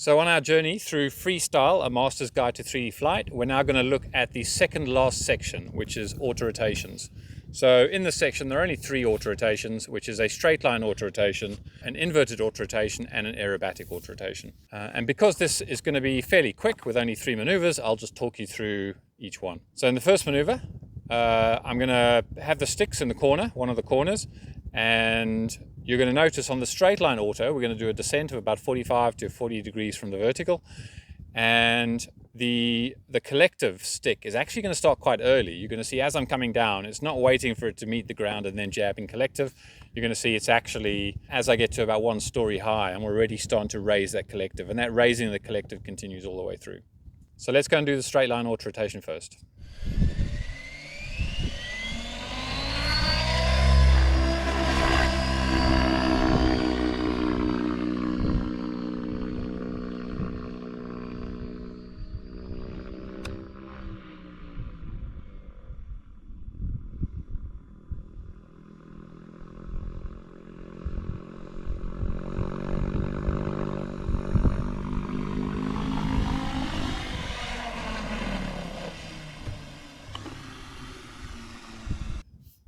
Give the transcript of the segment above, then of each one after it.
So on our journey through Freestyle, a master's guide to 3D flight, we're now going to look at the second last section, which is autorotations. So in this section, there are only 3 autorotations, which is a straight line autorotation, an inverted autorotation, and an aerobatic autorotation. And because this is going to be fairly quick with only 3 maneuvers, I'll just talk you through each one. So in the first maneuver, I'm going to have the sticks in the corner, one of the corners, and you're going to notice on the straight line auto, we're going to do a descent of about 45 to 40 degrees from the vertical. And the collective stick is actually going to start quite early. You're going to see as I'm coming down, it's not waiting for it to meet the ground and then jabbing collective. You're going to see it's actually, as I get to about 1 story high, I'm already starting to raise that collective. And that raising of the collective continues all the way through. So let's go and do the straight line autorotation first.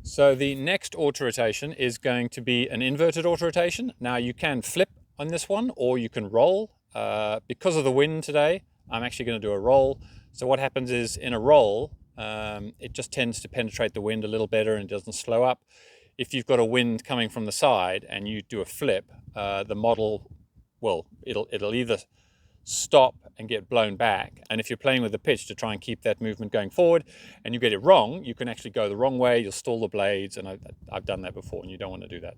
So the next autorotation is going to be an inverted autorotation. Now you can flip on this one or you can roll. Because of the wind today, I'm actually going to do a roll. So what happens is in a roll, it just tends to penetrate the wind a little better and doesn't slow up. If you've got a wind coming from the side and you do a flip, the model, well, it'll either stop and get blown back, and if you're playing with the pitch to try and keep that movement going forward and you get it wrong, you can actually go the wrong way, you'll stall the blades, and I've done that before and you don't want to do that.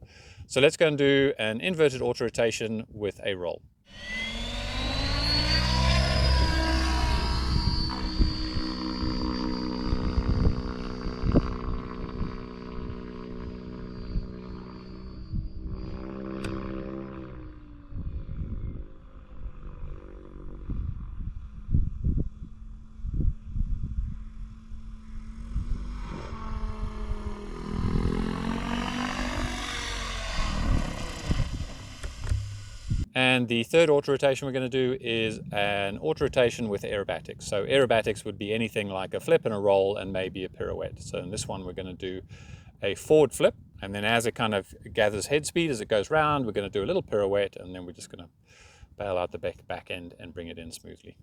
So let's go and do an inverted autorotation with a roll. And the third autorotation we're going to do is an autorotation with aerobatics. So aerobatics would be anything like a flip and a roll and maybe a pirouette. So in this one, we're going to do a forward flip. And then as it kind of gathers head speed as it goes round, we're going to do a little pirouette. And then we're just going to bail out the back end and bring it in smoothly.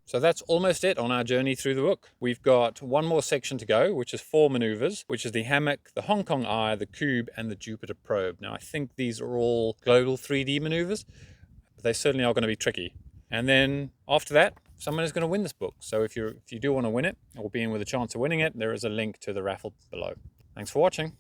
So that's almost it on our journey through the book. We've got one more section to go, which is 4 maneuvers, which is the hammock, the Hong Kong eye, the cube, and the Jupiter probe. Now, I think these are all global 3D maneuvers, but they certainly are going to be tricky. And then after that, someone is going to win this book. So if you do want to win it, or be in with a chance of winning it, there is a link to the raffle below. Thanks for watching.